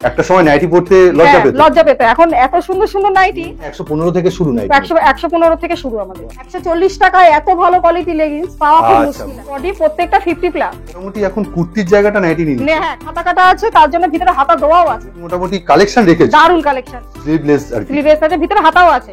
একটা সময় নাইটি পড়তে লজ্জা পেত। লজ্জা পেত, এখন এত সুন্দর সুন্দর নাইটি। 115 থেকে শুরু নাইটি। 115 থেকে শুরু আমাদের। 140 টাকায় এত ভালো কোয়ালিটি লেগিংস পাওয়া খুব মুশকিল। বডি প্রত্যেকটা 50 প্লাস। মোটামুটি এখন কুর্তির জায়গাটা নাইটি নিয়ে নিচ্ছে। হ্যাঁ, হাতা কাটা আছে, তার জন্য ভিতরে হাতা দেওয়াও আছে। মোটামুটি কালেকশন রেখেছে, দারুন কালেকশন। স্লিভলেস আর কি, স্লিভলেস আছে, ভিতরে হাতাও আছে।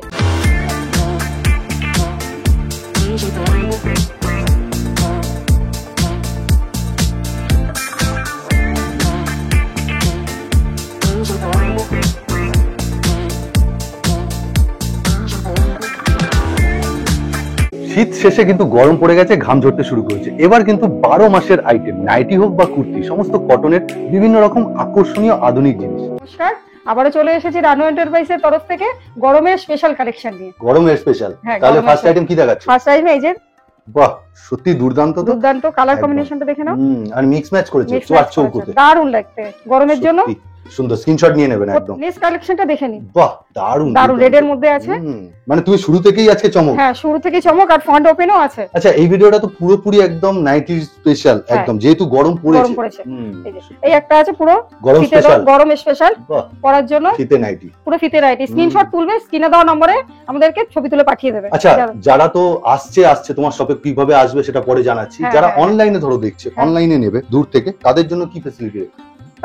শীত শেষে কিন্তু গরম পড়ে গেছে, ঘাম ঝরতে শুরু করেছে। এবার কিন্তু 12 মাসের আইটেম, নাইটি হোক বা কুর্তি, সমস্ত কটনের বিভিন্ন রকম আকর্ষণীয় আধুনিক জিনিস। নমস্কার, আবারও চলে এসেছি রানু এন্টারপ্রাইজের তরফ থেকে গরমের স্পেশাল কালেকশন নিয়ে। গরমের স্পেশাল। হ্যাঁ, তাহলে গরমের ফার্স্ট আইটেম কি দেখাচ্ছ? ফার্স্ট টাইম এই যে, বাহ, সত্যি দুর্দান্ত তো। দুর্দান্ত কালার একদম। কম্বিনেশনটা দেখে নাও। আর মিক্স ম্যাচ করেছে Mix চোয়ার match চৌকোতে। করেছে, দারুণ লাগছে গরমের জন্য। সত্যি সুন্দর, স্ক্রিনশট নিয়ে নেবেন একদম। নেক্সট কালেকশনটা দেখে নিন। বাহ, দারুণ দারুণ রেড এর মধ্যে আছে। মানে তুমি শুরু থেকেই আজকে চমক। হ্যাঁ, শুরু থেকে চমক, আর ফ্রন্ট ওপেনও আছে। আচ্ছা, এই ভিডিওটা তো পুরোপুরি একদম নাইটির স্পেশাল, একদম যেহেতু গরম গরম পড়েছে। পড়েছে। এই একটা আছে পুরো গরম ফিতে স্পেশাল। গরম স্পেশাল বাহ, পরার জন্য শীতে নাইটি। পুরো ফিতে রাইটি। স্ক্রিনশট তুলবে, স্ক্রিনে দেওয়া নম্বরে আমাদেরকে ছবি তুলে পাঠিয়ে দেবে। আচ্ছা, যারা তো আসছে তোমার শপে, কিভাবে আসবে সেটা পরে জানাচ্ছি। হ্যাঁ, যারা হ্যাঁ। অনলাইনে ধরো দেখছে, অনলাইনে নেবে দূর থেকে, তাদের জন্য কি ফ্যাসিলিটি?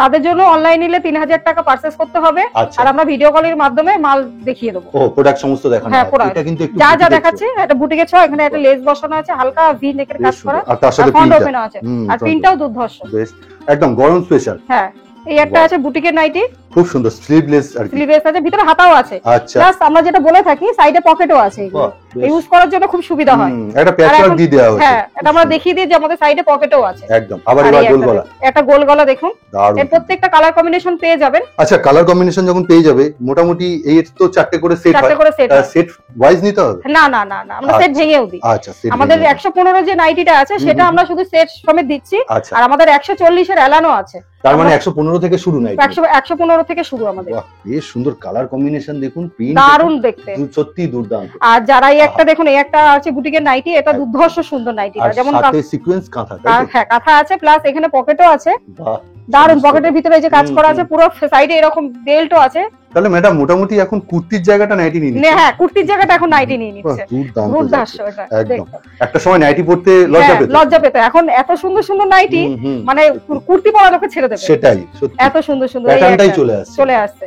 তাদের জন্য অনলাইন নিলে 3000 টাকা পারচেজ করতে হবে, আচ্ছা। আর আমরা ভিডিও কলের মাধ্যমে মাল দেখিয়ে দেবো। ও, প্রোডাক্ট সমস্ত দেখানো হ্যাঁ, হয়। product। এটা কিন্তু একটু যা যা বুটিকের দেখাচ্ছে, একটা বুটিকের ছ, এখানে একটা লেস বসানো আছে, হালকা ভি নেকের কাজ বেশ করা, সুন্দর। আর তার সাথে ফ্রন্ট প্রিন্টটা। ওপেনও আছে, আর প্রিন্টটাও দুর্ধর্ষ। বেশ, একদম গরম স্পেশাল। হ্যাঁ, এই একটা বাহ। আছে বুটিকের নাইটি, খুব সুন্দর, স্লিভলেস আর কি। স্লিভলেস আছে, ভিতরে হাতাও আছে। আচ্ছা, প্লাস আমরা যেটা বলে থাকি, সাইডে পকেটও আছে। বাহ, বেশ। ইউজ করার জন্য খুব সুবিধা হয়। একটা প্যাচওয়ার্ক দিয়ে দেওয়া হয়েছে। হ্যাঁ, এটা আমরা দেখিয়ে দিই যে আমাদের সাইডে পকেটও আছে। একদম। আবার আর এবার এই গোল একটা গলা। একটা গোল গলা দেখুন। দারুণ। এর প্রত্যেকটা কালার কম্বিনেশন পেয়ে যাবেন। আচ্ছা, কালার কম্বিনেশন যখন পেয়ে যাবে, মোটামুটি এই তো 4টে করে সেট হয়। 4টে করে সেট হয়। সেট ওয়াইজ নিতে হবে? না না না না, আমরা সেট ভেঙেও দিই। আচ্ছা, set আমাদের ভেঙে। 115 যে নাইটিটা আছে সেটা আমরা শুধু সেট সমেত দিচ্ছি, আচ্ছা, আর আমাদের 140 এর এলানো আছে। তার মানে 115 থেকে শুরু নাই? 115 থেকে শুরু আমাদের। বাহ, বেশ সুন্দর কালার কম্বিনেশন দেখুন, প্রিন্ট দারুণ দেখতে। সত্যি দুর্দান্ত। আর যারা এই একটা দেখুন, এই একটা আছে বুটিকের নাইটি, এটা দুর্ধর্ষ সুন্দর নাইটিটা, আর যেমন সাথে সিকোয়েন্স কাঁথা, তাই তো? হ্যাঁ, কাঁথা আছে, প্লাস এখানে পকেটও আছে। বাহ, দারুণ, পকেটের ভিতরে এই যে কাজ করা আছে, পুরো সাইডে এরকম বেল্টও আছে। তাহলে ম্যাডাম মোটামুটি এখন কুর্তির জায়গাটা নাইটি নিয়ে নিচ্ছে। হ্যাঁ, কুর্তির জায়গাটা এখন নাইটি নিয়ে নিচ্ছে। দুর্দান্ত দুর্ধর্ষ যাচ্ছে। এটা একদম। দেখতে। একটা সময় নাইটি পড়তে লজ্জা পেত। লজ্জা পেত, এখন এত সুন্দর সুন্দর নাইটি, মানে কুর্তি পরা লোকে ছেড়ে দেবে। সেটাই, সত্যি এত সুন্দর সুন্দর এই প্যাটার্নটাই একটা চলে আসছে। চলে আসছে।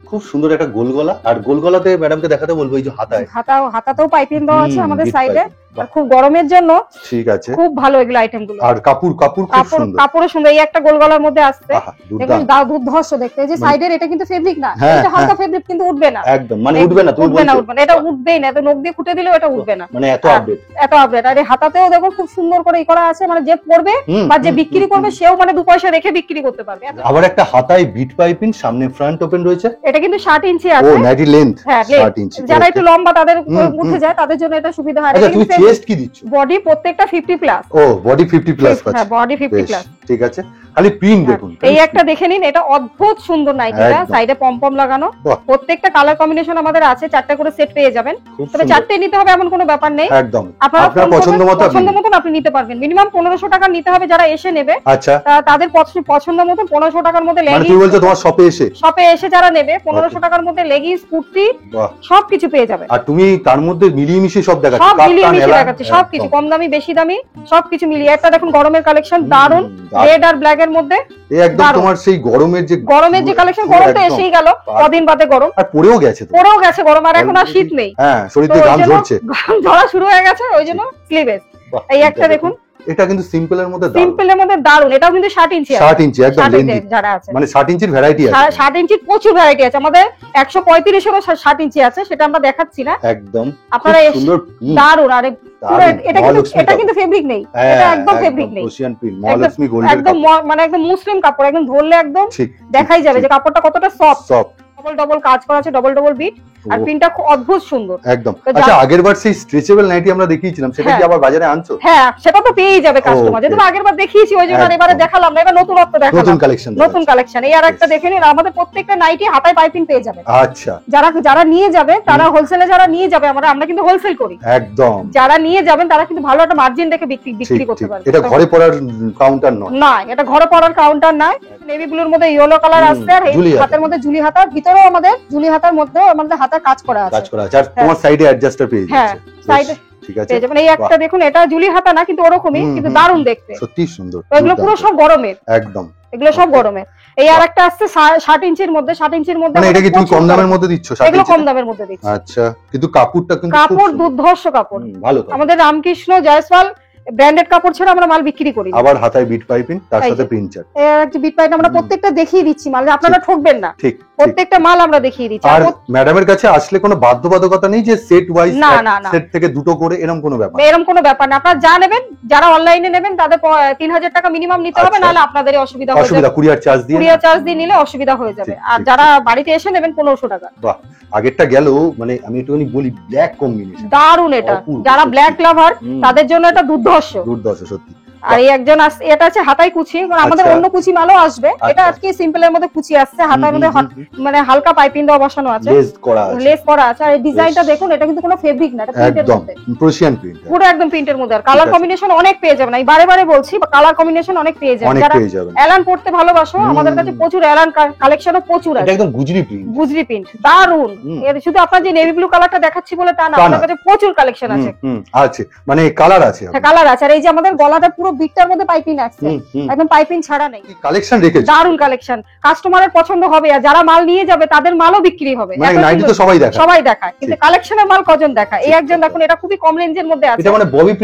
খুব সুন্দর একটা গোল গলা। আর গোল গলাতে ম্যাডামকে দেখাতে বলবো, এই যে হাতায়। হাতাতেও পাইপিং দেওয়া আছে আমাদের bit সাইডে। piping, বাহ। আর খুব গরমের জন্য ঠিক আছে। খুব ভালো এগুলো আইটেম গুলো। আর কাপড় খুব সুন্দর। কাপড়ও সুন্দর, এই একটা গোল গলার মধ্যে আসছে। আহা, দেখুন দুর্দান্ত। দুর্ধর্ষ দেখতে। এই যে সাইডের এটা কিন্তু ফেব্রিক না, হ্যাঁ, এটা হালকা হ্যাঁ। ফেব্রিক, কিন্তু উঠবে না। একদম, মানে উঠবে না, তুমি উঠবে না, বলছো? উঠবে না, এটা উঠবেই না, এত নখ দিয়ে খুঁটে দিলেও এটা উঠবে না। মানে এত আর আপডেট। এত আপডেট। আর এই হাতাতেও দেখো খুব সুন্দর করে করা আছে, মানে যে পড়বে বা যে বিক্রি করবে সেও মানে 2 পয়সা রেখে বিক্রি করতে পারবে। আবার একটা হাতায় বিট পাইপিং, সামনে ফ্রন্ট ওপেন রয়েছে। এটা কিন্তু 60 ইঞ্চি ও, আছে। নাইটি লেন্থ হ্যাঁ, 60 ইঞ্চি। যারা একটু লম্বা তাদের হুম, উঠে যায়, তাদের জন্য এটা সুবিধা হয়। আচ্ছা, তুমি চেস্ট কি দিচ্ছ? বডি প্রত্যেকটা 50 প্লাস। ও, বডি 50 প্লাস পাচ্ছে। হ্যাঁ, বডি 50 বেশ, প্লাস। ঠিক আছে। খালি প্রিন্ট দেখুন। এই একটা দেখে নিন, এটা অদ্ভুত সুন্দর নাইটিটা, একদম। সাইডে পমপম লাগানো। বাহ। প্রত্যেকটা কালার কম্বিনেশন আমাদের আছে, 4টে করে সেট পেয়ে যাবেন। খুব তবে সুন্দর। 4টে নিতে হবে এমন কোনো ব্যাপার নেই। একদম, আপনারা আপনার পছন্দ মতো পছন্দ মতন আপনি নিতে পারবেন। মিনিমাম 1500 টাকা নিতে হবে যারা এসে নেবে। আচ্ছা, তাদের পছন্দ মতন 1500 টাকার মধ্যে মানে লেগিংস, তুমি বলছো তোমার শপে এসে? শপে এসে যারা নেবে 1500 টাকার মধ্যে লেগিংস, কুর্তি বাহ। সবকিছু পেয়ে যাবে। আর তুমি তার মধ্যে মিলিয়ে মিশিয়ে সব দেখাচ্ছ, সব কাপ্তান, মিলিয়ে মিশিয়ে এলা, দেখাচ্ছে, সবকিছু একদম। কম দামি বেশি দামি সবকিছু মিলিয়ে। একটা দেখুন গরমের কালেকশন, দারুন, দারুণ। রেড আর ব্ল্যাক এর মধ্যে। এই একদম দারুণ। তোমার সেই গরমের যে কালেকশন, গরম তো একদম। এসেই গেল, কদিন বাদে গরম আর পড়েও গেছে তো। পড়েও গেছে গরম, আর এখন আর শীত নেই। হ্যাঁ, শরীর তো থেকে ওই ঘাম জন্য ঝরছে। ঘাম ঝরা শুরু হয়ে গেছে, ওই জন্য স্লিভলেস। বাহ, এই একটা দেখুন, এটা কিন্তু সিম্পল এর মধ্যে দারুণ। সিম্পল এর মধ্যে দারুন। এটাও কিন্তু 60 ইঞ্চি আছে। 60 ইঞ্চি একদম 60 লেন্থি। ইঞ্চি যারা আছে, মানে 60 ইঞ্চির ভ্যারাইটি আছে। 60 ইঞ্চির প্রচুর ভ্যারাইটি আছে আমাদের। 135 এরও 60 ইঞ্চি আছে, সেটা আমরা দেখাচ্ছি না। একদম, আপনারা খুব সুন্দর print। দারুন। আরে পুরো দারুণ। এটা কিন্তু ফেব্রিক নেই, হ্যাঁ, এটা একদম ফেব্রিক নেই। ওশিয়ান প্রিন্ট, মহালক্ষ্মী গোল্ডের একদম মানে একদম মুসলিম কাপড়, একদম ধরলে একদম ঠিক দেখাই যাবে যে কাপড়টা কতটা সফট। সফট। ডবল ডবল কাজ করা আছে, ডবল ডবল বিট, আর প্রিন্টটা খুব অদ্ভুত সুন্দর একদম। আচ্ছা, আগেরবার সেই স্ট্রেচেবল নাইটি আমরা দেখিয়েছিলাম, সেটা কি আবার বাজারে আনছো? হ্যাঁ, সেটা তো পেয়েই যাবে কাস্টমার, যেহেতু আগেরবার দেখিয়েছি ওই জন্য এবারে দেখালাম না, এবার নতুনত্ব দেখালাম, নতুন কালেকশন, নতুন কালেকশন। এই আর একটা দেখে নিন, আমাদের প্রত্যেকটা নাইটি হাতায় পাইপিং পেয়ে যাবে। আচ্ছা, যারা নিয়ে যাবে, তারা হোলসেলে যারা নিয়ে যাবে, আমরা কিন্তু হোলসেল করি একদম, যারা নিয়ে যাবেন তারা কিন্তু ভালো একটা মার্জিন রেখে বিক্রি করতে পারবে। এটা ঘরে পড়ার কাউন্টার নয়, না, এটা ঘরে পড়ার কাউন্টার নয়। নেভি ব্লুর মধ্যে ইয়েলো কালার আসছে, আর এই হাতের মধ্যে জুলি হাতার, ভিতরেও আমাদের জুলি হাতার মধ্যে আমাদের হাতার কাজ করা আছে, আর তোমার সাইডে অ্যাডজাস্টার পেয়ে যাচ্ছে। হ্যাঁ, সাইডে ঠিক আছে, মানে এই একটা দেখুন, এটা জুলি হাতা না কিন্তু ওরকমই, কিন্তু দারুণ দেখতে, সত্যি সুন্দর। এগুলো পুরো সব গরমের, একদম, এগুলো সব গরমের। এই আর একটা আসছে 60 ইঞ্চির মধ্যে, 60 ইঞ্চির মধ্যে, মানে এটা কি তুমি কম দামের মধ্যে দিচ্ছ? এগুলো কম দামের মধ্যে দিচ্ছি। আচ্ছা, কিন্তু কাপড়টা কিন্তু কাপড় দুর্ধর্ষ কাপড়, ভালো। আমাদের রামকৃষ্ণ জয়সওয়াল ব্র্যান্ডেড কাপড় ছাড়া আমরা মাল বিক্রি করি না। আবার হাতায় বিট পাইপিং, তার সাথে প্রিন্টার, এর একটা বিট পাইপিং আমরা প্রত্যেকটা দেখিয়ে দিচ্ছি, মাল আপনারা ঠকবেন না, ঠিক, প্রত্যেকটা মাল আমরা দেখিয়ে দিচ্ছি। আর ম্যাডামের কাছে আসলে কোনো বাধ্যবাধকতা নেই যে সেট ওয়াইজ, সেট থেকে দুটো করে এরকম কোনো ব্যাপার, এরকম কোনো ব্যাপার না। আপনারা যা নেবেন, যারা অনলাইনে নেবেন তাদের 3000 টাকা মিনিমাম নিতে হবে, নাহলে আপনাদেরই অসুবিধা হয়ে যাবে, কুরিয়ার চার্জ দিয়ে নিলে অসুবিধা হয়ে যাবে। আর যারা বাড়িতে এসে নেবেন 1500 টাকা। বাহ, আগেরটা গেল, মানে আমি একটুখানি বলি, ব্ল্যাক কম্বিনেশন দারুন, এটা যারা ব্ল্যাক লাভার তাদের জন্য এটা দুর্ধর্ষ, সত্যি। আর এই একজন এটা আছে হাতায় কুচি, আমাদের অন্য কুচি মালও আসবে, এটা আজকে সিম্পলের মধ্যে কুচি আসছে, হাতার মধ্যে মানে হালকা পাইপিং দেওয়া বসানো আছে, লেস করা আছে। আর এই ডিজাইনটা দেখুন, এটা কিন্তু কোনো ফেব্রিক না, এটা প্রিন্টের মধ্যে, প্রোশিয়ান প্রিন্ট, পুরো একদম প্রিন্টের মধ্যে। আর কালার কম্বিনেশন অনেক পেয়ে যাবেন, আমি বারে বারে বলছি, কালার কম্বিনেশন অনেক পেয়ে যাবেন। যারা এলান পড়তে ভালোবাসো, আমাদের কাছে প্রচুর এলান কালেকশনও প্রচুর আছে, একদম গুজরি প্রিন্ট, দারুন। এর শুধু আপনার যে নেভি ব্লু কালারটা দেখাচ্ছি বলে তা না, আমাদের কাছে প্রচুর কালেকশন আছে, মানে কালার আছে, কালার আছে। আর এই যে আমাদের গলাটা পুরো বিটটার মধ্যে পাইপিং আছে, একদম পাইপিং ছাড়া নেই, কালেকশন রেখেছে, দারুন কালেকশন, কাস্টমারের পছন্দ হবে, আর যারা মাল নিয়ে যাবে তাদের মালও বিক্রি হবে। মানে নাইটি তো সবাই দেখায়, কিন্তু কালেকশনের মাল কজন দেখায়? এই একজন দেখুন, এটা খুবই কম রেঞ্জের মধ্যে আছে, এটা মানে ববি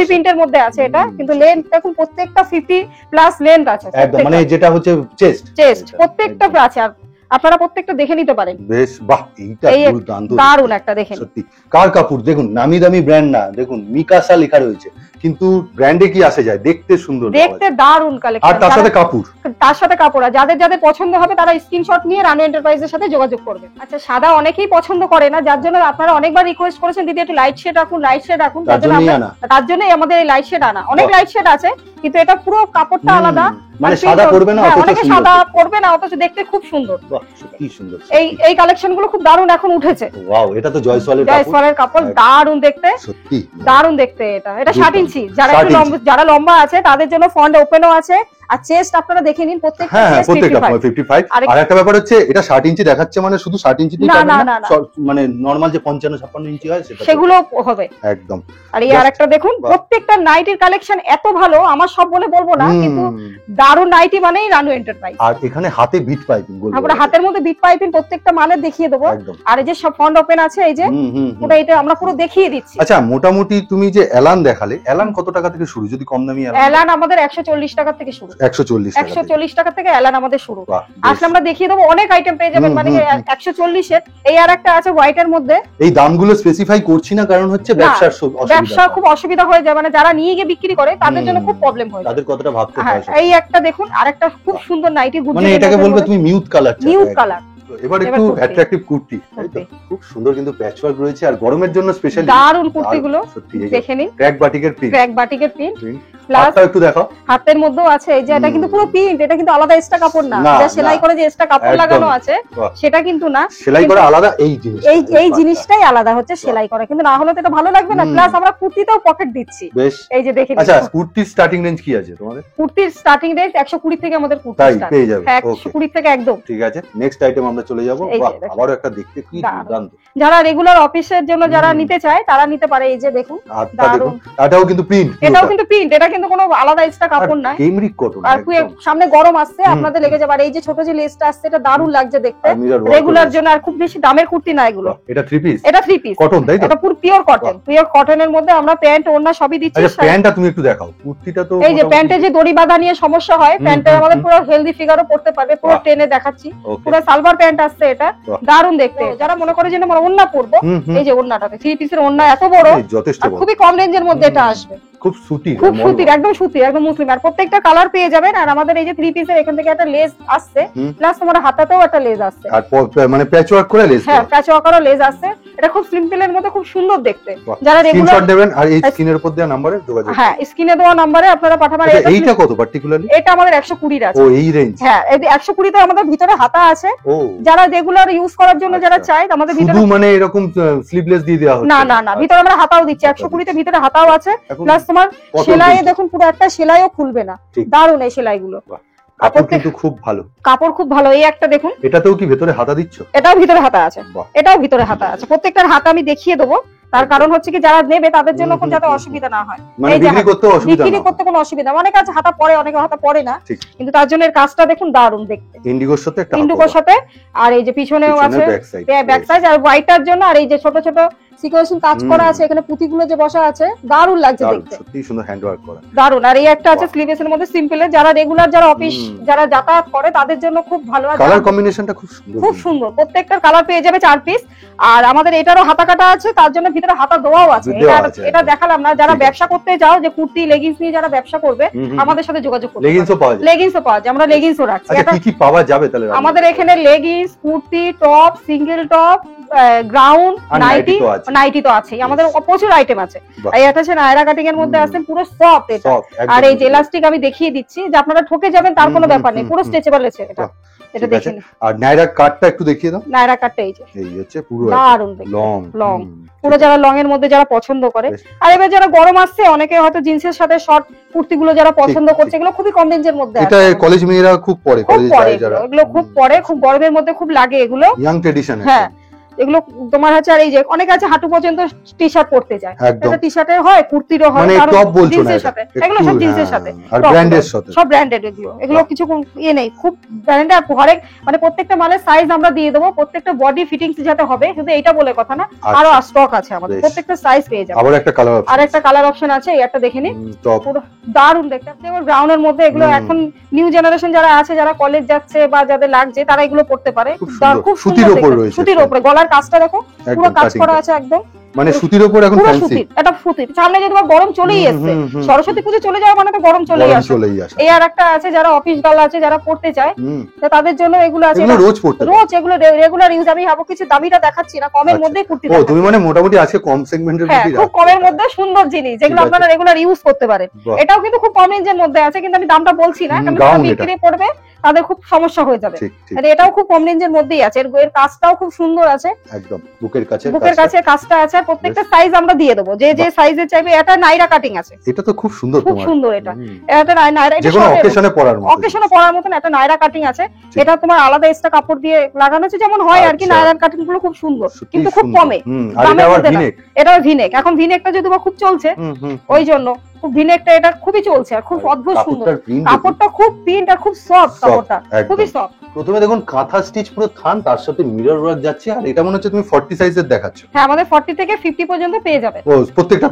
প্রিন্টের মধ্যে আছে এটা, কিন্তু লেন্থ দেখুন প্রত্যেকটা 50 প্লাস লেন্থ আছে, একদম, মানে যেটা হচ্ছে চেস্ট প্রত্যেকটা আছে, আর আপনারা প্রত্যেকটা দেখে নিতে পারেন। বেশ, বাহ, এইটা দারুন একটা দেখেন, সত্যি। কার কাপড় দেখুন, নামি দামি ব্র্যান্ড না, দেখুন মিকাসা লেখা রয়েছে, কিন্তু ব্র্যান্ডে কি আসে যায়, দেখতে সুন্দর, দেখতে দারুন কালেকশন, আর তার সাথে কাপড়, আর যাদের যাদের পছন্দ হবে তারা স্ক্রিনশট নিয়ে রানু এন্টারপ্রাইজের সাথে যোগাযোগ করবে। আচ্ছা, সাদা অনেকেই পছন্দ করে না, যার জন্য আপনারা অনেকবার রিকোয়েস্ট করেছেন দিদি একটু লাইট শেড রাখুন, তার জন্যই আমাদের এই লাইট শেড আনা। অনেক লাইট শেড আছে, কিন্তু এটা পুরো কাপড়টা আলাদা, মানে সাদা পড়বে না, অনেকে সাদা পড়বে না, অথচ দেখতে খুব সুন্দর। কি সুন্দর, এই কালেকশন গুলো খুব দারুন এখন উঠেছে। ওয়াও, এটা তো জয়সওয়ালের কাপড়, দারুন দেখতে, সত্যি দারুন দেখতে। এটা 60 ইঞ্চি, যারা লম্বা আছে তাদের জন্য ফন্ট ওপেনও আছে, আর চেস্ট আপনারা দেখে নিন, প্রত্যেকটা 55। আর একটা ব্যাপার হচ্ছে, এটা 60 ইঞ্চি দেখাচ্ছে, মানে শুধু 60 ইঞ্চি না, মানে নরমাল যে 55-56 ইঞ্চি হয় সেগুলো হবে একদম। আর এই আরেকটা দেখুন, প্রত্যেকটা নাইটির কালেকশন এত ভালো, আমার সব বলে বলবো না, কিন্তু দারুন নাইটি মানেই রানু এন্টারপ্রাইজ। আর এখানে হাতে বিট পাইপিং, আমরা হাতের মধ্যে বিট পাইপিং প্রত্যেকটা মালে দেখিয়ে দেবো। আর এই যে সব ফন্ট ওপেন আছে, এই যে পুরো এটা আমরা পুরো দেখিয়ে দিচ্ছি। আচ্ছা, মোটামুটি তুমি যে এলান দেখালে, এলান কত টাকা থেকে শুরু, যদি কম দামি? এলান আমাদের 140 টাকা থেকে শুরু, 140 টাকা থেকে এলান আমাদের শুরু। আসলে আমরা দেখিয়ে দেবো, অনেক আইটেম পেয়ে যাবেন, মানে 140 এর। এই আর একটা আছে হোয়াইটের মধ্যে, এই দামগুলো স্পেসিফাই করছি না, কারণ হচ্ছে ব্যবসা খুব অসুবিধা হয়ে যায়, মানে যারা নিয়ে গিয়ে বিক্রি করে তাদের জন্য খুব প্রবলেম হয়, তাদের কতটা ভাবতে হয়। এই একটা দেখুন, আরেকটা খুব সুন্দর নাইটি, মানে এটাকে বলবে তুমি মিউট কালার, এবার একটু অ্যাট্রাকটিভ কুর্তি, খুব সুন্দর, কিন্তু প্যাচওয়ার্ক রয়েছে, আর গরমের জন্য স্পেশালি দারুন কুর্তিগুলো দেখে নিন। ক্র্যাক বাটিকের প্রিন্ট প্লাস একটু দেখো, হাতের মধ্যেও আছে, এই যে এটা কিন্তু পুরো প্রিন্ট, এটা কিন্তু আলাদা এক্সট্রা কাপড় না, যা সেলাই করে যে এক্সট্রা কাপড় লাগানো আছে সেটা কিন্তু না, সেলাই করা আলাদা, এই জিনিসটাই আলাদা হচ্ছে সেলাই করা, কিন্তু না হলে তো এটা ভালো লাগবে না। প্লাস আমরা কুর্তিতেও পকেট দিচ্ছি, এই যে দেখে। আচ্ছা, কুর্তির স্টার্টিং রেঞ্জ কি আছে তোমাদের? কুর্তির স্টার্টিং রেঞ্জ 120 থেকে আমাদের কুর্তি স্টার্ট পেয়ে যাবে, 120 থেকে একদম। ঠিক আছে, নেক্সট আইটেম আমরা চলে যাব। আবারও একটা দেখতে কি দুর্দান্ত, যারা রেগুলার অফিসের জন্য যারা নিতে চায় তারা নিতে পারে। এই যে দেখুন, এটাও কিন্তু প্রিন্ট, এটা কিন্তু কোনো আলাদা এক্সট্রা কাপড় না, কেমরিক কটন। আর সামনে গরম আসছে, আপনাদের লেগে যাবে। আর এই যে ছোট যে লেসটা আসছে, এটা দারুণ লাগছে দেখতে, রেগুলার জন্য। আর খুব বেশি দামের কুর্তি না এগুলো, এটা 3 পিস, কটন, তাই তো? এটা পুরো পিওর কটনের মধ্যে আমরা প্যান্ট ওড়না সবই দিচ্ছি। আচ্ছা, প্যান্টটা তুমি একটু দেখাও, কুর্তিটা তো এই যে প্যান্টে যে দড়ি বাঁধা নিয়ে সমস্যা হয়, প্যান্টে আমাদের পুরো হেলদি ফিগারও পড়তে পারবে, পুরো টেনে দেখাচ্ছি, পুরো সালোয়ার প্যান্ট প্যান্ট আসছে এটা, দারুণ দেখতে। যারা মনে করে যে আমরা ওড়না পরবো, এই যে ওড়নাটাতে 3 পিসের ওড়না এত বড়, যথেষ্ট আর খুবই কম রেঞ্জের মধ্যে এটা আসবে। খুব সুতির, খুব সুতির, একদম সুতির, একদম মুসলিম। আর প্রত্যেকটা কালার পেয়ে যাবেন। আর আমাদের এই যে 3 পিসের এখান থেকে একটা লেস আসছে, প্লাস তোমার হাতাতেও একটা লেস আসছে, আর মানে প্যাচওয়ার্ক করে লেস। হ্যাঁ, প্যাচওয়ার্ক করা লেস আসছে। এটা খুব সিম্পলের মধ্যে খুব সুন্দর দেখতে। যারা রেগুলার স্ক্রিনশট দেবেন আর এই স্ক্রিনের উপর দেওয়া নম্বরে যোগাযোগ, হ্যাঁ স্ক্রিনে দেওয়া নম্বরে আপনারা পাঠাবেন। এইটা কত পার্টিকুলারলি? এটা আমাদের 120 আছে। ও এই রেঞ্জ, হ্যাঁ এই 120 তে আমাদের ভিতরে হাতা আছে। ও যারা রেগুলার ইউজ করার জন্য যারা চায় আমাদের ভিতরে, শুধু মানে এরকম স্লিভলেস দিয়ে দেওয়া হচ্ছে না না না, ভিতরে আমরা হাতাও দিচ্ছি। 120 তে ভিতরে হাতাও আছে, প্লাস তোমার সেলাই দেখুন পুরো একটা সেলাইও খুলবে না, দারুণ এই সেলাইগুলো। কাপড় কিন্তু খুব ভালো, কাপড় খুব ভালো। এই একটা দেখুন, এটাতেও কি ভিতরে হাতা দিচ্ছ? এটাও ভিতরে হাতা আছে, এটাও ভিতরে হাতা আছে। প্রত্যেকটার হাতা আমি দেখিয়ে দেবো, তার কারণ হচ্ছে কি যারা নেবে তাদের জন্য কোনো যাতে অসুবিধা না হয়, মানে বিক্রি করতে অসুবিধা না, বিক্রি করতে কোনো অসুবিধা। অনেক আছে হাতা পরে, অনেকে হাতা পরে না, কিন্তু তার জন্য এর কাজটা দেখুন দারুণ দেখতে। ইন্ডিগোর সাথে একটা, ইন্ডিগোর সাথে, আর এই যে পিছনেও আছে ব্যাক সাইড, আর হোয়াইটার জন্য, আর এই যে ছোট ছোট সিকোয়েন্সিং কাজ করা আছে এখানে, পুঁতিগুলো যে বসা আছে, দারুণ লাগছে দেখতে, সত্যি সুন্দর হ্যান্ডওয়ার্ক করা, দারুণ। আর এই একটা আছে স্লিভেসের মধ্যে সিম্পলে, যারা রেগুলার যারা অফিস যারা যাতায়াত করে তাদের জন্য খুব ভালো। কালার কম্বিনেশনটা খুব সুন্দর, খুব সুন্দর। প্রত্যেকটার কালার পেয়ে যাবে 4 পিস। আর আমাদের এটারও হাতা কাটা আছে, তার জন্য ভিতরে হাতা দেওয়াও আছে। এটা দেখালাম না, যারা ব্যবসা করতে চাও, যে কুর্তি লেগিংস নিয়ে যারা ব্যবসা করবে আমাদের সাথে যোগাযোগ করবে। লেগিংসও পাওয়া যায়, লেগিংসও পাওয়া যায়, আমরা লেগিংসও রাখছি। আচ্ছা কি কি পাওয়া যাবে তাহলে? আমাদের এখানে leggings, kurti, top, single top, ground, nightie তো আছে। আমাদের প্রচুর আইটেম আছে। এই এটা হচ্ছে নায়রা কাটিং এর মধ্যে আছে, পুরো সফট এটা। আর এই যে এলাস্টিক আমি দেখিয়ে দিচ্ছি, যে আপনারা ঠকে যাবেন তার কোনো ব্যাপার নেই, পুরো স্ট্রেচেবল আছে এটা। এটা দেখেন, আর নায়রা কাটটা একটু দেখিয়ে দাও। নায়রা কাটটা এই যে, এই হচ্ছে পুরো দারুণ লং লং, পুরো যারা লং এর মধ্যে যারা পছন্দ করে। আর এবার যারা গরম আসছে, অনেকে হয়তো জিন্সের সাথে শর্ট কুর্তি গুলো যারা পছন্দ করছে, এগুলো খুবই কম রেঞ্জের মধ্যে আছে। এটা কলেজ মেয়েরা খুব পরে, কলেজ যায় যারা, এগুলো খুব পরে, খুব গরমের মধ্যে খুব লাগে এগুলো, ইয়াং ট্রেডিশন। হ্যাঁ এগুলো তোমার হচ্ছে। আর এই যে অনেক আছে হাঁটু পর্যন্ত টি শার্ট পরতে যায়, এটা টি শার্টের হয়, কুর্তিরও হয়, মানে টপ বলছো না, জিন্সের সাথে, এগুলো সব জিন্সের সাথে আর ব্র্যান্ডের সাথে, সব ব্র্যান্ডেড। এগুলো কিছু ইয়ে নেই, খুব ব্র্যান্ডেড। আর হরেক মানে প্রত্যেকটা মালের সাইজ আমরা দিয়ে দেবো, প্রত্যেকটা বডি ফিটিংস যাতে হবে, শুধু এইটা বলে কথা না, আরো স্টক আছে আমাদের, প্রত্যেকটা সাইজ পেয়ে যাবে। আবার একটা কালার, আর একটা কালার অপশন আছে, এই একটা দেখে নিন, পুরো দারুণ দেখতে। এবার ব্রাউনের মধ্যে এগুলো এখন নিউ জেনারেশন যারা আছে, যারা কলেজ যাচ্ছে বা যাদের লাগছে, তারা এগুলো পড়তে পারে। খুব সুতির উপর রয়েছে, সুতির উপরে গলার কাজটা দেখো, পুরো কাজ করা আছে একদম, মানে সুতির উপর এখন ফ্যান্সি। এটা সুতির, সামনে যদি গরম চলেই আসছে, সরস্বতী পুজো চলে যাওয়া মানে তো গরম চলেই আসে। এই আর একটা আছে, যারা অফিস গার্ল আছে, যারা পড়তে চায়, তাদের জন্য এগুলো আছে, রোজ পড়তে, রোজ এগুলো রেগুলার ইউজ। আমি ভাবো কিছু দামিটা দেখাচ্ছি না, কমের মধ্যেই কুর্তি দেখাচ্ছি। তুমি মানে মোটামুটি আজকে কম সেগমেন্টের মধ্যে, খুব কমের মধ্যে সুন্দর জিনিস, যেগুলো আপনারা রেগুলার ইউজ করতে পারেন। এটাও কিন্তু খুব কম রেঞ্জের মধ্যে আছে, কিন্তু আমি দামটা বলছি না, কারণ বিক্রি করবে তাদের খুব সমস্যা হয়ে যাবে। এটাও খুব কম রেঞ্জের মধ্যেই আছে, এর কাজটাও খুব সুন্দর আছে, একদম বুকের কাছে কাজটা আছে। প্রত্যেকটা সাইজ আমরা দিয়ে দেবো, যে যে সাইজে চাইবে। এটা নাইরা কাটিং আছে, এটা তো খুব সুন্দর, খুব সুন্দর। এটা নাইরা, এটা অকেশনে পরার মতন একটা নাইরা কাটিং আছে। এটা তোমার আলাদা এক্সট্রা কাপড় দিয়ে লাগানো আছে, যেমন হয় আর কি। নাইরা কাটিং গুলো খুব সুন্দর, কিন্তু খুব কমে। এটা ভিনেক, এখন ভিনেকটা যদি খুব চলছে, ওই জন্য খুব ভিনেকটা এটা খুবই চলছে, আর খুব অদ্ভুত সুন্দর। কাপড়টা খুব প্রিন্ট আর খুব সফট, কাপড়টা খুবই সফট। প্রথমে দেখুন কাঁথা স্টিচ পুরো থান, তার সাথে মিরর ওয়ার্ক যাচ্ছে। আর এটা মনে হচ্ছে তুমি 40 সাইজের দেখাচ্ছ। হ্যাঁ, আমাদের 40 থেকে 50 পর্যন্ত পেয়ে যাবে, প্রত্যেকটা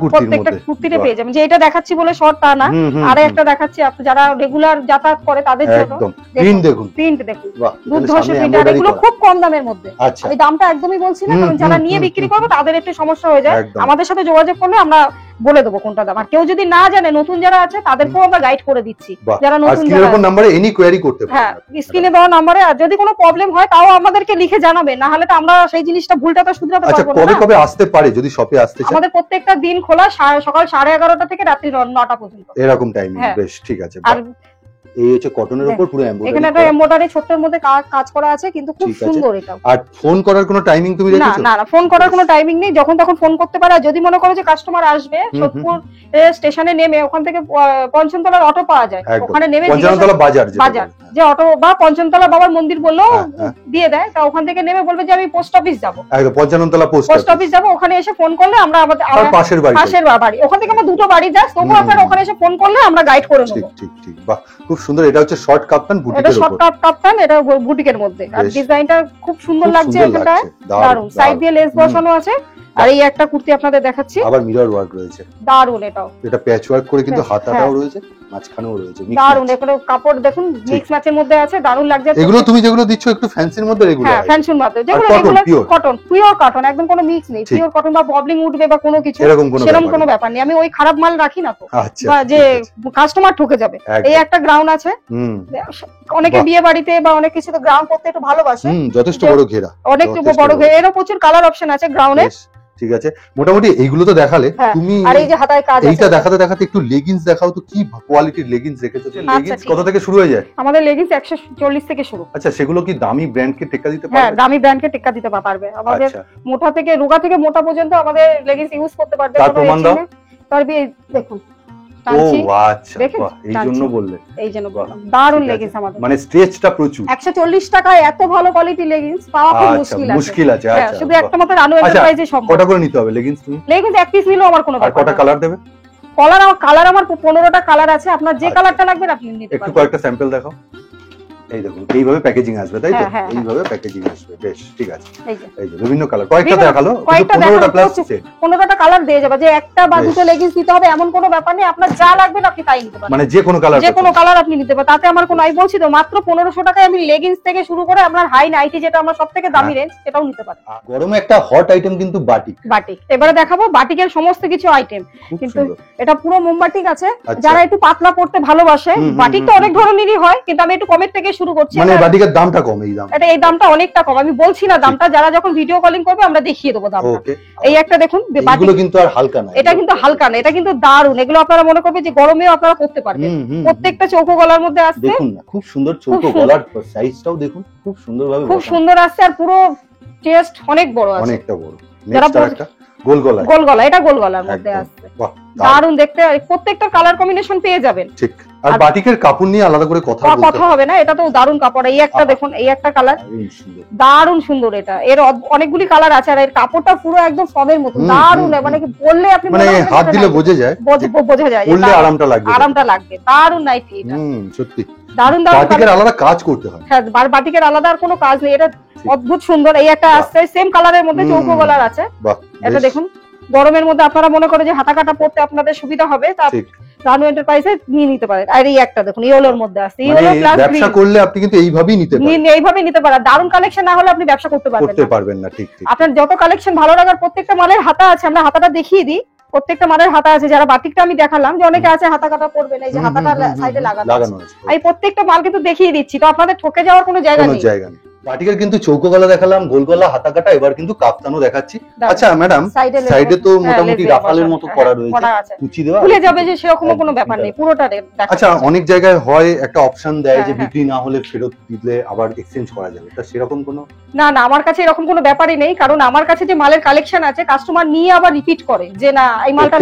কুর্তিতে পেয়ে যাবেন। যে এটা দেখাচ্ছি বলে শর্ট তা না, আর একটা দেখাচ্ছি যারা রেগুলার যাতায়াত করে তাদের জন্য। প্রিন্ট দেখুন, দুর্ধর্ষ প্রিন্ট, আর এগুলো খুব কম দামের মধ্যে। আমি দামটা একদমই বলছি না, কারণ যারা নিয়ে বিক্রি করবে তাদের একটু সমস্যা হয়ে যায়। আমাদের সাথে যোগাযোগ করলে আমরা বলে দেবো কোনটা দাম। আর কেউ যদি না জানে, নতুন যারা আছে তাদেরকেও আমরা গাইড করে দিচ্ছি, যারা নতুন নম্বরে এনি কোয়েরি করতে পারে। হ্যাঁ, স্ক্রিনে দেওয়া নম্বরে। আর যদি কোনো প্রবলেম হয় তাও আমাদেরকে লিখে জানাবে, না হলে তো আমরা সেই জিনিসটা ভুলটা তো শুধরাতে পারবো না। কবে কবে আসতে পারে যদি শপে আসতে চায়? আমাদের প্রত্যেকটা দিন খোলা, সকাল 11:30 থেকে রাত্রি 9টা পর্যন্ত, এরকম টাইমিং। বেশ, ঠিক আছে। আর এই হচ্ছে কটনের উপর পুরো এমব্রয়ডারি, এখানে একটা এমব্রয়ডারি ছোট্টর মধ্যে কাজ করা আছে, কিন্তু খুব সুন্দর এটা। আর ফোন করার কোনো টাইমিং তুমি রেখেছো? না, ফোন করার কোনো টাইমিং নেই, যখন তখন ফোন করতে পারে। আর যদি মনে করো যে কাস্টমার আসবে, সোদপুর স্টেশনে নেমে ওখান থেকে পঞ্চমতলার অটো পাওয়া যায়, ওখানে নেমে পঞ্চমতলা বাজার যে অটো, বা পঞ্চমতলা বাবার মন্দির বললেও দিয়ে দেয়, তা ওখান থেকে নেমে বলবে যে আমি পোস্ট অফিস যাবো, পঞ্চমতলা পোস্ট অফিস যাবো। ওখানে এসে ফোন করলে আমরা আমাদের পাশের বাড়ি, ওখান থেকে আমরা 2টো বাড়ি যাই, তবু আপনারা ওখানে এসে ফোন করলে আমরা গাইড করে নেব। ঠিক। বাহ, খুব সুন্দর। এটা হচ্ছে শর্ট কাপ্তান বুটিকের উপর, এটা শর্ট কাপ্তান, এটা বুটিকের মধ্যে। আর ডিজাইনটা খুব সুন্দর লাগছে, এটা দারুণ। সাইড দিয়ে লেস বসানো আছে। আর এই একটা কুর্তি আপনাদের দেখাচ্ছি, আবার মিরর ওয়ার্ক রয়েছে, দারুণ। এটা প্যাচ ওয়ার্ক করে, কিন্তু হাতাটাও রয়েছে। মাঝখানেও রয়েছে দারুন, এগুলো কাপড় দেখুন মিক্স ম্যাচের মধ্যে আছে, দারুন লাগছে। এগুলো তুমি যেগুলো দিচ্ছ একটু ফ্যান্সির মধ্যে রেগুলার, হ্যাঁ ফ্যান্সির মধ্যে যেগুলো রেগুলার কটন, পিওর কটন, একদম কোনো মিক্স নেই, পিওর কটন বা ববলিং উঠবে বা কোনো কিছু সেরকম কোনো ব্যাপার নেই। আমি ওই খারাপ মাল রাখি না তো যে কাস্টমার ঠকে যাবে। এই একটা গ্রাউন্ড আছে, অনেকে বিয়ে বাড়িতে বা অনেক কিছু তো গ্রাউন্ড করতে একটু ভালোবাসে, যথেষ্ট বড় ঘেরা, অনেক বড় ঘেরা, এরও প্রচুর কালার অপশন আছে গ্রাউন্ডে। ঠিক আছে, মোটামুটি এইগুলো তো দেখালে তুমি, আর এই যে হাতায় কাজ আছে, এইটা দেখাতে দেখাতে একটু লেগিংস দেখাও তো, কি কোয়ালিটির লেগিংস রেখেছো? লেগিংস কত থেকে শুরু হয়ে যায়? আমাদের লেগিংস 140 থেকে শুরু। আচ্ছা, সেগুলো কি দামি ব্র্যান্ডকে টেক্কা দিতে পারবে? হ্যাঁ, দামি ব্র্যান্ডকে টেক্কা দিতে পারবে। আমাদের মোটা থেকে রোগা থেকে মোটা পর্যন্ত আমাদের লেগিংস ইউজ করতে পারবে। তার প্রমাণ দাও। পারবে, দেখুন ও আচ্ছা, বাহ, এই জন্য বললে, এই জন্য বললাম দারুন লেগিংস আমাদের, মানে স্ট্রেচটা প্রচুর। 140 টাকায় এত ভালো কোয়ালিটি লেগিংস পাওয়া খুব মুশকিল আছে। আচ্ছা, শুধু একটা মাত্র রানু এন্টারপ্রাইজে সম্ভব। কত করে নিতে হবে লেগিংস? তুমি লেগিংস এক পিস নিলেও আমার কোনো ব্যাপার না। আর কটা কালার দেবে? কালার আমার 15টা কালার আছে, আপনার যে কালারটা লাগবে আপনি নিতে পারবেন। একটু কয়েকটা স্যাম্পল দেখাও। এই দেখুন, এইভাবে প্যাকেজিং আসবে, তাই তো? এইভাবে প্যাকেজিং আসবে, বেশ, ঠিক আছে। এই যে বিভিন্ন কালার, কয়েকটা দেখালো, 15টা প্লাস সেট, 15টা কালার দিয়ে যাবে। যে একটা বা দুটো লেগিংস নিতে হবে এমন কোনো ব্যাপার নেই, আপনার যা লাগবে আপনি তাই নিতে পারবেন, মানে যে কোনো কালার আপনি নিতে পারবেন। তাতে আমার কোনো, আমি বলছি তো মাত্র 1500 টাকায় আমি লেগিংস থেকে শুরু করে আপনার হাই নাইটি, যেটা আমার সবথেকে দামি রেঞ্জ, সেটাও নিতে পারেন। গরমে একটা হট আইটেম কিন্তু বাটিক। এবারে দেখাবো বাটিকের সমস্ত কিছু আইটেম, কিন্তু এটা পুরো মোমবাটিক আছে। যারা একটু পাতলা পড়তে ভালোবাসে, বাটিক তো অনেক ধরনেরই হয়, কিন্তু আমি একটু কমের থেকে শুরু করছি। মানে বাটিকের দামটা কম, এই দামটা অনেকটা কম, আমি বলছি না দামটা, যারা যখন ভিডিও কলিং করবে আমরা দেখিয়ে দেবো দামটা। এই একটা দেখুন, এগুলো কিন্তু আর হালকা না, এটা কিন্তু হালকা না, এটা কিন্তু দারুন। এগুলো আপনারা মনে করবে যে গরমেও আপনারা করতে পারবেন। প্রত্যেকটা চৌকো গলার মধ্যে আসছে, দেখুন না, খুব সুন্দর চৌকো গলার সাইজটাও দেখুন, খুব সুন্দরভাবে, খুব সুন্দর আসছে। আর পুরো চেস্ট অনেক বড় আছে, অনেকটা বড়। নেক্সট একটা গোল গলা, এটা গোল গলার মধ্যে আসছে, দারুন দেখতে। প্রত্যেকটা কালার কম্বিনেশন পেয়ে যাবেন। ঠিক। আর বাটিকের কাপড় নিয়ে আলাদা করে কথা হবে না, এটা তো দারুন কাপড়। এই একটা দেখুন, এই একটা কালার দারুন সুন্দর, এটা এর অনেকগুলি কালার আছে। আর এর কাপড়টা পুরো একদম ফমের মতো দারুন, মানে কি বললে আপনি মানে হাত দিলে বোঝা যায়, পরলে আরামটা লাগবে। দারুন নাইটি এটা, সত্যি দারুন। বাটিকের আলাদা কাজ করতে হয়। হ্যাঁ, বাটিকের আলাদা আর কোনো কাজ নেই, এটা অদ্ভুত সুন্দর। এই একটা আসছে সেম কালারের মধ্যে চৌকো গলার আছে, এটা দেখুন। গরমের মধ্যে আপনারা মনে করে যে হাতা কাটা পড়তে আপনাদের সুবিধা হবে, তা রানু এন্টারপ্রাইজে নিয়ে নিতে পারেন। আর এই একটা দেখুন, ইয়েলোর মধ্যে আছে, ইয়েলো প্লাস গ্রিন। ব্যবসা করলে আপনি কিন্তু এইভাবেই নিতে পারেন, এইভাবেই নিতে পারেন। দারুন কালেকশন না হলে আপনি ব্যবসা করতে পারবেন না। ঠিক। আপনার যত কালেকশন ভালো লাগার, প্রত্যেকটা মালের হাতা আছে, আমরা হাতাটা দেখিয়ে দিই। প্রত্যেকটা মালের হাতা আছে, যারা বাটিকটা আমি দেখালাম যে অনেকে আছে হাতা কাটা পড়বে না, এই যে হাতাটা সাইডে লাগানো আছে, এই প্রত্যেকটা মাল কিন্তু দেখিয়ে দিচ্ছি, তো আপনাদের ঠকে যাওয়ার কোনো জায়গা নেই। বাটিকের কিন্তু চৌকো গলা দেখালাম, গোল গলা, হাতা কাটা, এবার কিন্তু কাপ্তানও দেখাচ্ছি। আচ্ছা ম্যাডাম, সাইডে তো মোটামুটি রাফালের মতো করা রয়েছে, কুচি দেওয়া, খুলে যাবে যে সেরকম কোনো ব্যাপার নেই, পুরোটা দেখাচ্ছি। আচ্ছা, অনেক জায়গায় হয় একটা অপশন দেয় যে বিক্রি না হলে ফেরত দিলে আবার এক্সচেঞ্জ করা যাবে, তা সেরকম কোনো? না, আমার কাছে এরকম কোনো ব্যাপারই নেই, কারণ আমার কাছে যে মালের কালেকশন আছে, কাস্টমার নিয়ে আবার রিপিট করে যে না এই মালটা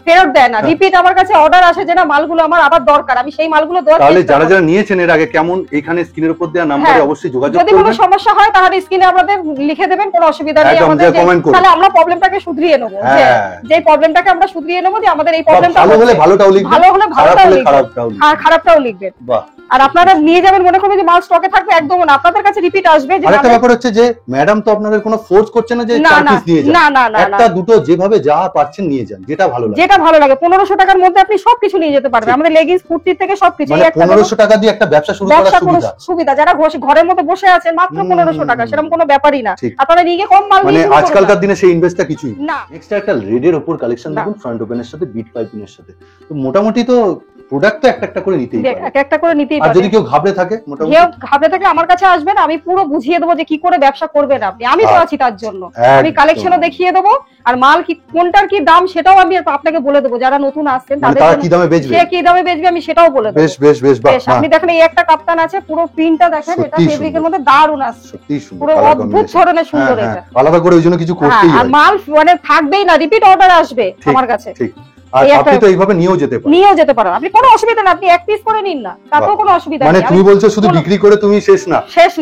ফেরত দেয় না। রিপিট আমার কাছে অর্ডার আসে যে না মালগুলো আমার আবার দরকার, আমি সেই মালগুলো দেওয়ার চেষ্টা করি। তাহলে যারা নিয়েছেন এর আগে, কেমন এখানে স্ক্রিনের উপর দেওয়া নম্বরে অবশ্যই যোগাযোগ করবেন। যদি কোনো সমস্যা হয় তাহলে স্ক্রিনে আপনাদের লিখে দেবেন, কোনো অসুবিধা নেই আমাদের, তাহলে আমরা প্রবলেমটাকে শুধরিয়ে নেব। যে প্রবলেমটাকে আমরা শুধরিয়ে নেব, যে আমাদের এই প্রবলেমটা ভালো হলে ভালোটাও লিখবেন, ভালো হলে ভালোটাও লিখবেন, আর খারাপটাও লিখবেন। বাহ। আর আপনারা নিয়ে যাবেন মনে করবেন যে মাল স্টকে থাকবে, একদম না, আপনাদের কাছে রিপিট আসবে। যে আরেকটা ব্যাপার হচ্ছে যে ম্যাডাম তো আপনাদের কোনো ফোর্স করছে না যে 4 পিস নিয়ে যান, না, একটা দুটো যেভাবে যা পাচ্ছেন নিয়ে যান, যেটা ভালো লাগে। 1500 টাকার মধ্যে আপনি সবকিছু নিয়ে যেতে পারবেন, আমাদের লেগিংস কুর্তি থেকে সবকিছু। মানে 1500 টাকা দিয়ে একটা ব্যবসা শুরু করার সুবিধা। যারা ঘরের মধ্যে বসে আছেন, মাত্র 1500 টাকা, সেরকম কোনো ব্যাপারই না। আপনারা নিয়ে গিয়ে কম মাল নিয়ে, মানে আজকালকার দিনে সেই ইনভেস্টটা কিছুই না। নেক্সট একটা রেডের উপর কালেকশন দেখুন, ফ্রন্ট ওপেনের সাথে বিট পাইপিংয়ের সাথে। তো মোটামুটি তো প্রোডাক্ট তো একটা করে নিতেই পারে, একটা করে নিতেই পারে। আর যদি কেউ ঘাবড়ে থাকে, আমার কাছে আসবেন, আমি পুরো বুঝিয়ে দেবো যে কি করে ব্যবসা করবেন আপনি। আমি তো আছি তার জন্য, আমি কালেকশনও দেখিয়ে দেবো, আর মাল কি কোনটার কি দাম সেটাও আমি আপনাকে বলে দেবো। যারা নতুন আসছেন তাদের কি দামে বেচবে, সে কি দামে বেচবে আমি সেটাও বলে দেবো। বেশ। আপনি দেখেন এই একটা কাপ্তান আছে, পুরো প্রিন্টটা দেখেন, এটা ফেব্রিকের মধ্যে দারুণ আসছে, সত্যি সুন্দর, পুরো অদ্ভুত ধরনের সুন্দর। এটা আলাদা করে ওই জন্য কিছু করতেই হয়, আর মাল মানে থাকবেই না, রিপিট অর্ডার আসবে আমার কাছে। ঠিক। আর আপনি তো এইভাবে নিয়েও যেতে পারেন, আপনি কোনো অসুবিধা না, আপনি এক পিস করে নিন না, তাতেও কোনো অসুবিধা নেই। মানে তুমি বলছো শুধু বিক্রি করে তুমি শেষ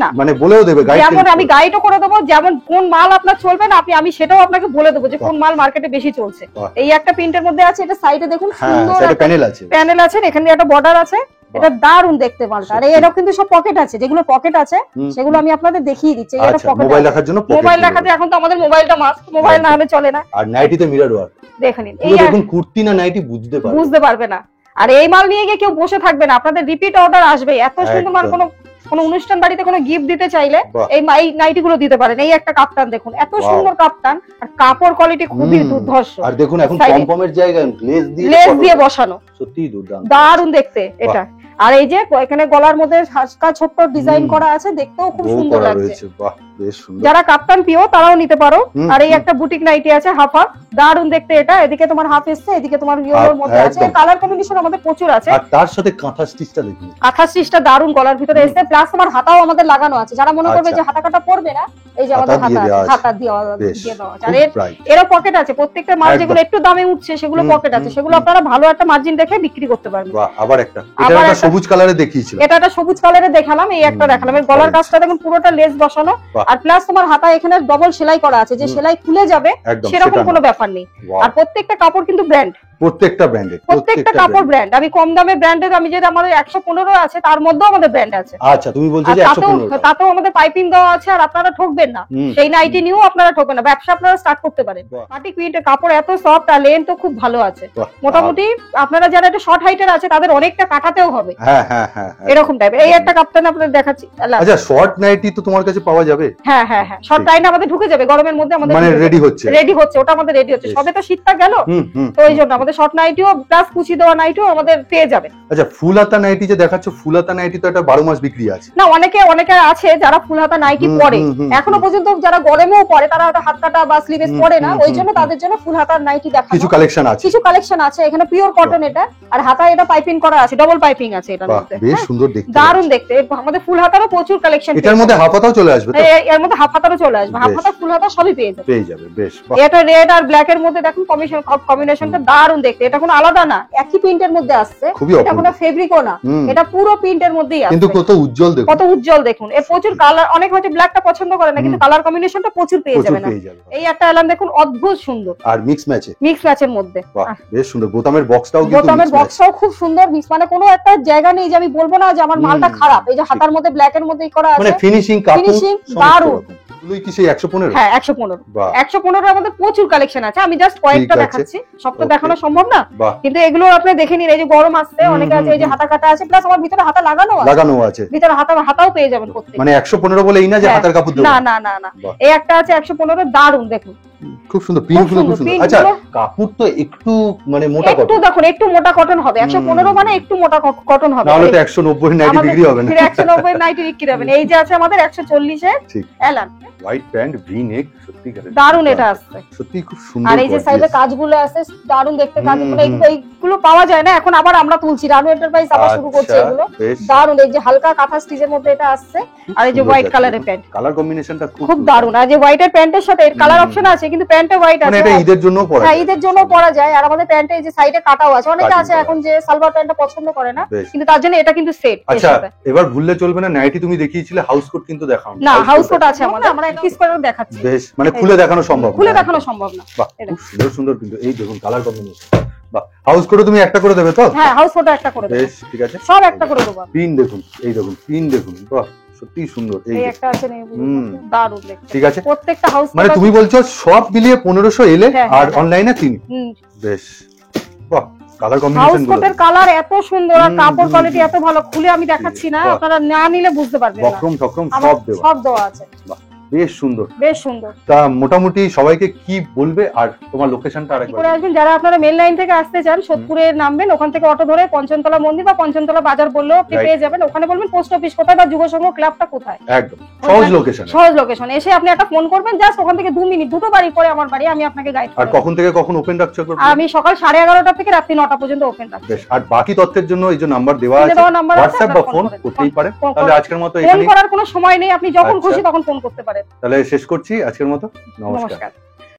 না, মানে বলেও দেবে গাইড, যেমন আমি গাইডও করে দেবো, যেমন কোন মাল আপনার চলবে না আমি সেটাও আপনাকে বলে দেবো যে কোন মাল মার্কেটে বেশি চলছে। এই একটা প্রিন্টের মধ্যে আছে, এটা সাইডে দেখুন সুন্দর প্যানেল আছে, এখানে একটা বর্ডার আছে, এটা দারুণ দেখতে মালটা। আর এরও কিন্তু সব পকেট আছে, যেগুলো পকেট আছে সেগুলো আমি আপনাদের দেখিয়ে দিচ্ছি। এটা পকেট, মোবাইল রাখার জন্য, মোবাইল রাখাতে এখন তো আমাদের মোবাইলটা মাস্ট, মোবাইল না হলে চলে না। আর নাইটিতে মিরর ওয়ার্ক দেখেন, এই দেখুন কুর্তি না নাইটি বুঝতে পারবে না। আর এই মাল নিয়ে গিয়ে কেউ বসে থাকবে না, আপনাদের রিপিট অর্ডার আসবে। এত সুন্দর মাল, কোনো অনুষ্ঠান বাড়িতে কোনো গিফট দিতে চাইলে এই নাইটি গুলো দিতে পারেন। এই একটা কাপ্তান দেখুন, এত সুন্দর কাপ্তান, আর কাপড় কোয়ালিটি খুবই দুর্ধর্ষ। আর দেখুন এখন পমপমের জায়গায় লেস দিয়ে বসানো, সত্যিই দুর্দান্ত, দারুণ দেখতে এটা। আর এই যে এখানে গলার মধ্যে হালকা ছোট্ট ডিজাইন করা আছে, দেখতেও খুব সুন্দর লাগছে। বাহ, বেশ সুন্দর। যারা কাপ্তান পিও তারাও নিতে পারো। আর এই একটা বুটিক নাইটি আছে হাফ হাফ, দারুণ দেখতে এটা। এদিকে তোমার হাফ এসছে, এদিকে তোমার ইয়েলোর মধ্যে আছে। কালার কম্বিনেশন আমাদের প্রচুর আছে। আর তার সাথে কাঁথা স্টিচটা দেখুন, কাঁথা স্টিচটা দারুণ গলার ভিতরে এসছে, প্লাস তোমার হাতাও আমাদের লাগানো আছে। যারা মনে করবে যে হাতা কাটা পড়বে না, এই যে আমাদের হাতা দিয়ে দেওয়া আছে। আর এরও পকেট আছে, প্রত্যেকটা মাল যেগুলো একটু দামে উঠছে সেগুলো পকেট আছে, সেগুলো আপনারা ভালো একটা মার্জিন রেখে বিক্রি করতে পারবেন। আবার একটা এটা একটা সবুজ কালারে দেখিয়েছিল, এটা একটা সবুজ কালারে দেখালাম, এই একটা দেখালাম। এর গলার কাজটা দেখুন পুরোটা লেস বসানো, আর প্লাস তোমার হাতা এখানে ডবল সেলাই করা আছে, যে সেলাই খুলে যাবে সেরকম কোনো ব্যাপার নেই। আর প্রত্যেকটা কাপড় কিন্তু ব্র্যান্ড, প্রত্যেকটা ব্র্যান্ডের, প্রত্যেকটা কাপড় ব্র্যান্ড। আমি কম দামের ব্র্যান্ডের, আমি যেটা আমাদের 115 আছে তার মধ্যেও আমাদের ব্র্যান্ড আছে। আচ্ছা, তুমি বলছো যে 115, তাতেও আমাদের পাইপিং দেওয়া আছে। আর আপনারা ঠকবেন না, সেই নাইটি নিয়েও আপনারা ঠকবেন না, ব্যবসা আপনারা স্টার্ট করতে পারেন। বাটিক প্রিন্টের কাপড় এত সফট, আর লেন্থও খুব ভালো আছে। মোটামুটি আপনারা যারা একটা শর্ট হাইটের আছে তাদের অনেকটা কাটাতেও হবে। হ্যাঁ হ্যাঁ হ্যাঁ, এরকম টাইপের। এই একটা কাপ্তান আপনাদের দেখাচ্ছি। আচ্ছা, শর্ট নাইটি তো তোমার কাছে পাওয়া যাবে? হ্যাঁ হ্যাঁ হ্যাঁ, শর্ট নাইটি আমাদের ঢুকে যাবে গরমের মধ্যে, আমাদের মানে রেডি হচ্ছে, ওটা আমাদের রেডি হচ্ছে। সবে তো শীতটা গেল, তো এই জন্য আমাদের শর্ট নাইটিও প্লাস কুচি দেওয়া নাইটিও আমাদের পেয়ে যাবে। আচ্ছা, ফুল হাতা নাইটি যে দেখাচ্ছ, ফুল হাতা নাইটি তো এটা 12 মাস বিক্রি আছে না? অনেকে আছে যারা ফুল হাতা নাইটি পরে, এখনো পর্যন্ত যারা গরমেও পরে, তারা হয়তো হাত কাটা বা স্লিভেস পরে না, ওই জন্য তাদের জন্য ফুল হাতার নাইটি দেখানো। কিছু কালেকশন আছে এখানে পিওর কটন এটা, আর হাতা এটা পাইপিং করা আছে, ডবল পাইপিং আছে এটার মধ্যে। বেশ সুন্দর দেখতে, দারুণ দেখতে। আমাদের ফুল হাতারও প্রচুর কালেকশন। এটার মধ্যে হাফ হাতাও চলে আসবে তো? এর মধ্যে হাফ হাতারও চলে আসবে, হাফ হাতা ফুল হাতা সবই পেয়ে যাবে। বেশ, এটা রেড আর ব্ল্যাক এর মধ্যে দেখুন কম্বিনেশনটা দারুণ দেখতে। এটা কোনো আলাদা না, একই প্রিন্টের মধ্যে আসছে, এটা কোনো ফেব্রিকও না, এটা পুরো প্রিন্টের মধ্যেই আছে। কিন্তু কত উজ্জ্বল দেখুন, কত উজ্জ্বল দেখুন। এর প্রচুর কালার, অনেক হয়তো ব্ল্যাকটা পছন্দ করে না, কিন্তু কালার কম্বিনেশনটা প্রচুর পেয়ে যাবেন। এই একটা এলাম দেখুন, অদ্ভুত সুন্দর, আর মিক্স ম্যাচের মধ্যে বেশ সুন্দর। বোতামের বক্সটাও খুব সুন্দর মিক্স, মানে কোনো একটা জায়গা নেই যে আমি বলবো না যে আমার মালটা খারাপ। এই যে হাতার মধ্যে ব্ল্যাক এর মধ্যেই করা আছে, মানে ফিনিশিং দারুণ। এগুলোই কি সেই 115? হ্যাঁ 115 এর আমাদের প্রচুর কালেকশন আছে। আমি জাস্ট কয়েকটা দেখাচ্ছি, সব তো দেখানো সম্ভব না, কিন্তু এগুলো আপনি দেখে নিন। এই যে গরম আসছে, অনেকে আছে এই যে হাতা কাটা আছে, প্লাস আমার ভিতরে হাতা লাগানো আছে, ভিতরে হাতাও পেয়ে যাবেন প্রত্যেক। মানে 115 বলে এই না যে হাতার কাপড় দেব, না। এই একটা আছে 115, দারুণ দেখুন, খুব সুন্দর প্রিন্টগুলো, খুব সুন্দর। আচ্ছা, কাপড় তো একটু মানে মোটা কটন, একটু দেখুন, একটু মোটা কটন হবে। 115 মানে একটু মোটা কটন হবে, নাহলে তো 190 নাইটি বিক্রি হবে না। 190 নাইটি বিক্রি হবে না। এই যে আছে আমাদের 140 এর এলান হোয়াইট প্যান্ট ভি নেক, সত্যি দারুণ এটা আসছে, সত্যি খুব সুন্দর। আর এই যে সাইডে কাজগুলো আছে দারুণ দেখতে, কাজগুলো এইগুলো পাওয়া যায় না এখন, আবার আমরা তুলছি। রানু এন্টারপ্রাইজ আবার শুরু করছে এগুলো, দারুণ। এই যে হালকা কাঁথা স্টিচের মধ্যে এটা আসছে, আর এই যে হোয়াইট কালারের প্যান্ট, কালার কম্বিনেশনটা খুব দারুণ। আর যে হোয়াইটের প্যান্টের সাথে এর কালার অপশন আছে, কিন্তু প্যান্টে হোয়াইট আছে, মানে এটা ঈদের জন্য পরা যায়। হ্যাঁ, ঈদের জন্য পরা যায়। আর আমাদের প্যান্টে এই যে সাইডে কাটাও আছে। অনেকে আছে এখন যে সালোয়ার প্যান্টটা পছন্দ করে না, কিন্তু তার জন্য এটা কিন্তু সেট। আচ্ছা, এবার ভুললে চলবে না, নাইটি তুমি দেখিয়েছিলে, হাউস কোট কিন্তু দেখাও না। হাউস কোট আছে আমাদের, আমরা এক পিস করে দেখাচ্ছি। বেশ, মানে খুলে দেখানো সম্ভব না। বাহ, খুব সুন্দর সুন্দর কিন্তু। এই দেখুন কালার কম্বিনেশন। বাহ, হাউস কোট তুমি একটা করে দেবে তো? হ্যাঁ, হাউস কোট একটা করে দেব। বেশ, ঠিক আছে, সব একটা করে দেব। পিন দেখুন, এই দেখুন পিন দেখুন, বাহ সত্যি সুন্দর। এই একটা আছে নেই, দারুণ দেখতে। ঠিক আছে, প্রত্যেকটা হাউস মানে তুমি বলছো সব মিলিয়ে 1500 এলে, আর অনলাইনে 3। বেশ, বাহ, কালার কম্বিনেশন হাউস কোটের কালার এত সুন্দর, আর কাপড় কোয়ালিটি এত ভালো। খুলে আমি দেখাচ্ছি না, আপনারা না নিলে বুঝতে পারবেন না। বক্রম সব দেওয়া আছে। বাহ, বেশ সুন্দর। তা মোটামুটি সবাইকে কি বলবে, আর তোমার লোকেশনটা আরেকবার করে আসবেন। যারা আপনারা মেন লাইন থেকে আসতে চান, সোদপুরে নামবেন, ওখান থেকে অটো ধরে পঞ্চমতলা মন্দির বা পঞ্চমতলা বাজার বললেও আপনি পেয়ে যাবেন। ওখানে বলবেন পোস্ট অফিস কোথায় বা যুব সংঘ ক্লাবটা কোথায়, একদম সহজ লোকেশন। এসে আপনি একটা ফোন করবেন, জাস্ট ওখান থেকে 2 মিনিট, দুটো বাড়ি পরে আমার বাড়ি, আমি আপনাকে গাইড করব। আর কখন থেকে কখন ওপেন রাখছো? আমি সকাল 11:30 থেকে রাত্রি 9টা পর্যন্ত ওপেন রাখছি। বেশ, আর বাকি তথ্যের জন্য এই যে নাম্বার দেওয়া আছে, WhatsApp বা ফোন করতেই পারেন। তাহলে আজকের মতো ফোন করার কোনো সময় নেই, আপনি যখন খুশি তখন ফোন করতে পারেন। তাহলে শেষ করছি আজকের মতো। নমস্কার।